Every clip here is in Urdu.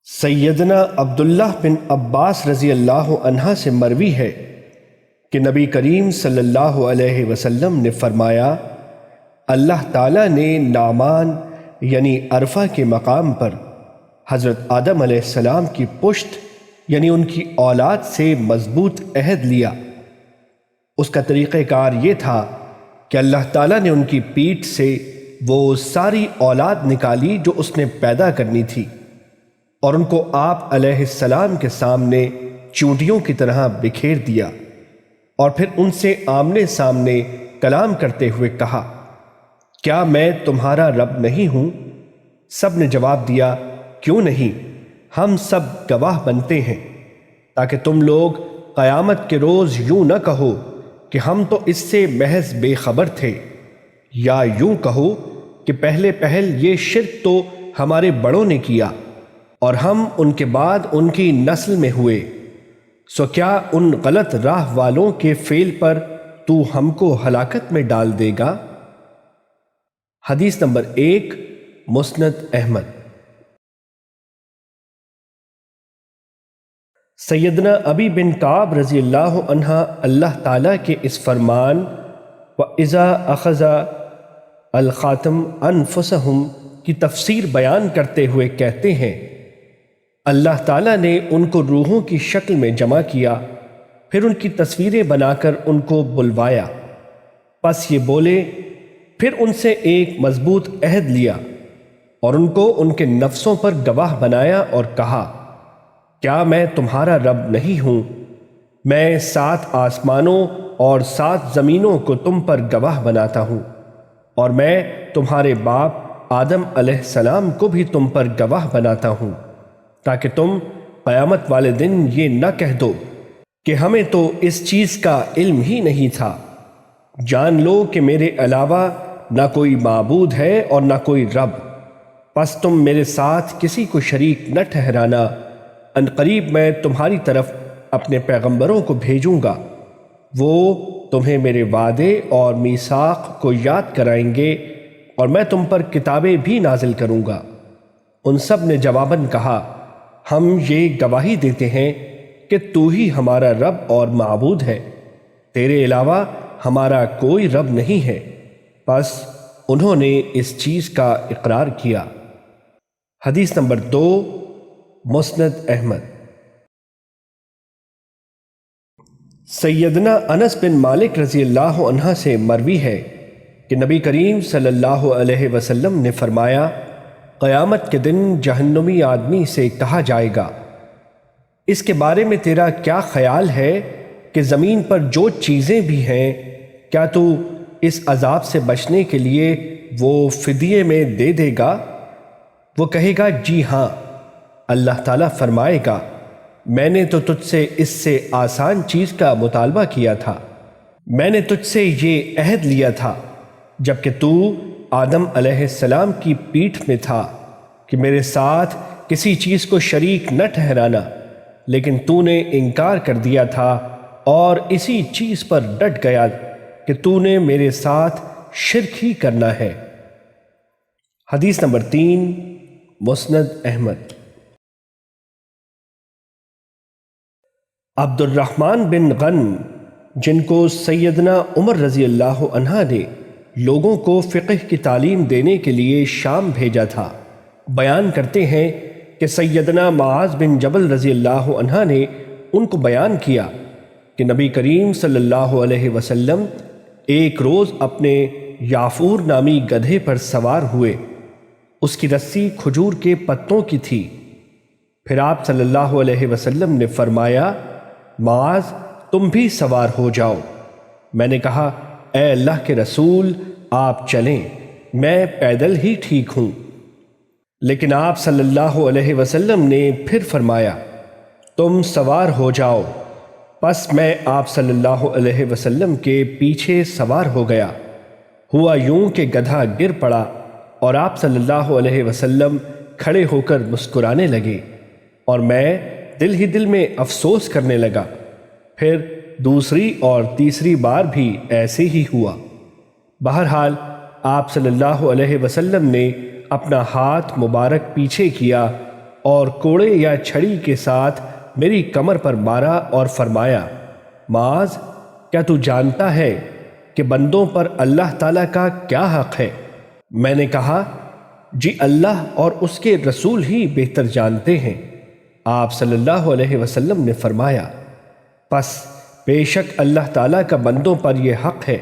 سیدنا عبداللہ بن عباس رضی اللہ عنہ سے مروی ہے کہ نبی کریم صلی اللہ علیہ وسلم نے فرمایا، اللہ تعالیٰ نے نعمان یعنی عرفہ کے مقام پر حضرت آدم علیہ السلام کی پشت یعنی ان کی اولاد سے مضبوط عہد لیا۔ اس کا طریقہ کار یہ تھا کہ اللہ تعالیٰ نے ان کی پیٹھ سے وہ ساری اولاد نکالی جو اس نے پیدا کرنی تھی، اور ان کو آپ علیہ السلام کے سامنے چونٹیوں کی طرح بکھیر دیا، اور پھر ان سے آمنے سامنے کلام کرتے ہوئے کہا، کیا میں تمہارا رب نہیں ہوں؟ سب نے جواب دیا، کیوں نہیں، ہم سب گواہ بنتے ہیں، تاکہ تم لوگ قیامت کے روز یوں نہ کہو کہ ہم تو اس سے محض بے خبر تھے، یا یوں کہو کہ پہلے پہل یہ شرک تو ہمارے بڑوں نے کیا اور ہم ان کے بعد ان کی نسل میں ہوئے، سو کیا ان غلط راہ والوں کے فعل پر تو ہم کو ہلاکت میں ڈال دے گا؟ حدیث نمبر 1، مسند احمد۔ سیدنا ابی بن کعب رضی اللہ عنہ اللہ تعالیٰ کے اس فرمان وَإِذَا أَخَذَ الْخَاتَمُ أَنفُسَهُمْ کی تفسیر بیان کرتے ہوئے کہتے ہیں، اللہ تعالیٰ نے ان کو روحوں کی شکل میں جمع کیا، پھر ان کی تصویریں بنا کر ان کو بلوایا، پس یہ بولے، پھر ان سے ایک مضبوط عہد لیا اور ان کو ان کے نفسوں پر گواہ بنایا اور کہا، کیا میں تمہارا رب نہیں ہوں؟ میں 7 آسمانوں اور 7 زمینوں کو تم پر گواہ بناتا ہوں، اور میں تمہارے باپ آدم علیہ السلام کو بھی تم پر گواہ بناتا ہوں، تاکہ تم قیامت والے دن یہ نہ کہہ دو کہ ہمیں تو اس چیز کا علم ہی نہیں تھا۔ جان لو کہ میرے علاوہ نہ کوئی معبود ہے اور نہ کوئی رب، پس تم میرے ساتھ کسی کو شریک نہ ٹھہرانا، ان قریب میں تمہاری طرف اپنے پیغمبروں کو بھیجوں گا، وہ تمہیں میرے وعدے اور میثاق کو یاد کرائیں گے، اور میں تم پر کتابیں بھی نازل کروں گا۔ ان سب نے جواباً کہا، ہم یہ گواہی دیتے ہیں کہ تو ہی ہمارا رب اور معبود ہے، تیرے علاوہ ہمارا کوئی رب نہیں ہے۔ پس انہوں نے اس چیز کا اقرار کیا۔ حدیث نمبر 2، مسند احمد۔ سیدنا انس بن مالک رضی اللہ عنہ سے مروی ہے کہ نبی کریم صلی اللہ علیہ وسلم نے فرمایا، قیامت کے دن جہنمی آدمی سے کہا جائے گا، اس کے بارے میں تیرا کیا خیال ہے کہ زمین پر جو چیزیں بھی ہیں، کیا تو اس عذاب سے بچنے کے لیے وہ فدیے میں دے دے گا؟ وہ کہے گا، جی ہاں۔ اللہ تعالیٰ فرمائے گا، میں نے تو تجھ سے اس سے آسان چیز کا مطالبہ کیا تھا، میں نے تجھ سے یہ عہد لیا تھا جبکہ تو آدم علیہ السلام کی پیٹھ میں تھا کہ میرے ساتھ کسی چیز کو شریک نہ ٹھہرانا، لیکن تو نے انکار کر دیا تھا اور اسی چیز پر ڈٹ گیا کہ تو نے میرے ساتھ شرک ہی کرنا ہے۔ حدیث نمبر 3، مسند احمد۔ عبد الرحمن بن غنم، جن کو سیدنا عمر رضی اللہ عنہ نے لوگوں کو فقہ کی تعلیم دینے کے لیے شام بھیجا تھا، بیان کرتے ہیں کہ سیدنا معاذ بن جبل رضی اللہ عنہ نے ان کو بیان کیا کہ نبی کریم صلی اللہ علیہ وسلم ایک روز اپنے یافور نامی گدھے پر سوار ہوئے، اس کی رسی کھجور کے پتوں کی تھی۔ پھر آپ صلی اللہ علیہ وسلم نے فرمایا، معاذ تم بھی سوار ہو جاؤ۔ میں نے کہا، اے اللہ کے رسول، آپ چلیں، میں پیدل ہی ٹھیک ہوں۔ لیکن آپ صلی اللہ علیہ وسلم نے پھر فرمایا، تم سوار ہو جاؤ۔ پس میں آپ صلی اللہ علیہ وسلم کے پیچھے سوار ہو گیا۔ ہوا یوں کہ گدھا گر پڑا اور آپ صلی اللہ علیہ وسلم کھڑے ہو کر مسکرانے لگے، اور میں دل ہی دل میں افسوس کرنے لگا۔ پھر دوسری اور تیسری بار بھی ایسے ہی ہوا۔ بہرحال آپ صلی اللہ علیہ وسلم نے اپنا ہاتھ مبارک پیچھے کیا اور کوڑے یا چھڑی کے ساتھ میری کمر پر مارا اور فرمایا، معاذ، کیا تو جانتا ہے کہ بندوں پر اللہ تعالیٰ کا کیا حق ہے؟ میں نے کہا، جی اللہ اور اس کے رسول ہی بہتر جانتے ہیں۔ آپ صلی اللہ علیہ وسلم نے فرمایا، پس بے شک اللہ تعالیٰ کا بندوں پر یہ حق ہے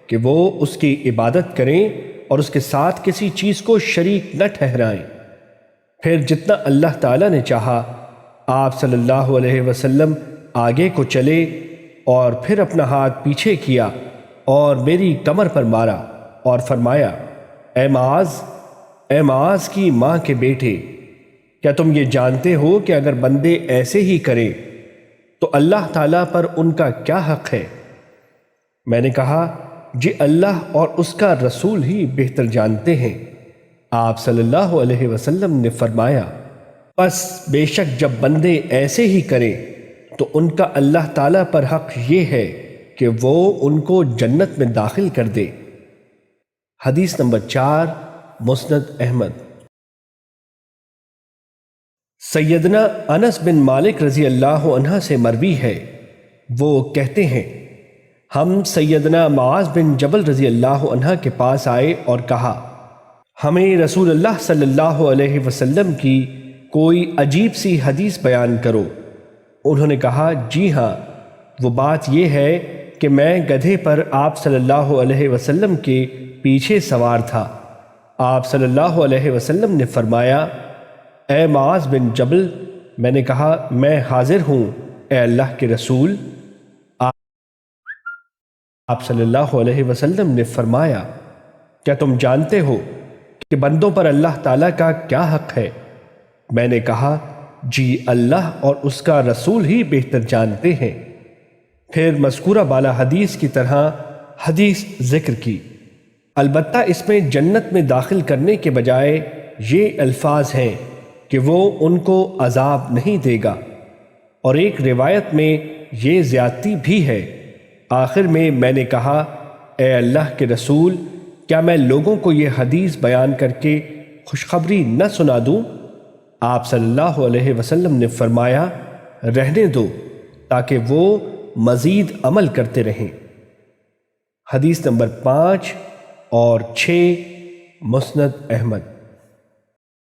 کہ وہ اس کی عبادت کریں اور اس کے ساتھ کسی چیز کو شریک نہ ٹھہرائیں۔ پھر جتنا اللہ تعالیٰ نے چاہا آپ صلی اللہ علیہ وسلم آگے کو چلے اور پھر اپنا ہاتھ پیچھے کیا اور میری کمر پر مارا اور فرمایا، اے معاذ کی ماں کے بیٹے، کیا تم یہ جانتے ہو کہ اگر بندے ایسے ہی کریں تو اللہ تعالیٰ پر ان کا کیا حق ہے؟ میں نے کہا، جی اللہ اور اس کا رسول ہی بہتر جانتے ہیں۔ آپ صلی اللہ علیہ وسلم نے فرمایا، پس بے شک جب بندے ایسے ہی کریں تو ان کا اللہ تعالیٰ پر حق یہ ہے کہ وہ ان کو جنت میں داخل کر دے۔ حدیث نمبر 4، مسند احمد۔ سیدنا انس بن مالک رضی اللہ عنہ سے مروی ہے، وہ کہتے ہیں، ہم سیدنا معاذ بن جبل رضی اللہ عنہ کے پاس آئے اور کہا، ہمیں رسول اللہ صلی اللہ علیہ وسلم کی کوئی عجیب سی حدیث بیان کرو۔ انہوں نے کہا، جی ہاں، وہ بات یہ ہے کہ میں گدھے پر آپ صلی اللہ علیہ وسلم کے پیچھے سوار تھا۔ آپ صلی اللہ علیہ وسلم نے فرمایا، اے معاذ بن جبل۔ میں نے کہا، میں حاضر ہوں اے اللہ کے رسول۔ آپ صلی اللہ علیہ وسلم نے فرمایا، کیا تم جانتے ہو کہ بندوں پر اللہ تعالیٰ کا کیا حق ہے؟ میں نے کہا، جی اللہ اور اس کا رسول ہی بہتر جانتے ہیں۔ پھر مذکورہ بالا حدیث کی طرح حدیث ذکر کی، البتہ اس میں جنت میں داخل کرنے کے بجائے یہ الفاظ ہیں کہ وہ ان کو عذاب نہیں دے گا، اور ایک روایت میں یہ زیادتی بھی ہے۔ آخر میں نے کہا، اے اللہ کے رسول، کیا میں لوگوں کو یہ حدیث بیان کر کے خوشخبری نہ سنا دوں؟ آپ صلی اللہ علیہ وسلم نے فرمایا، رہنے دو تاکہ وہ مزید عمل کرتے رہیں۔ حدیث نمبر 5 اور 6، مسند احمد۔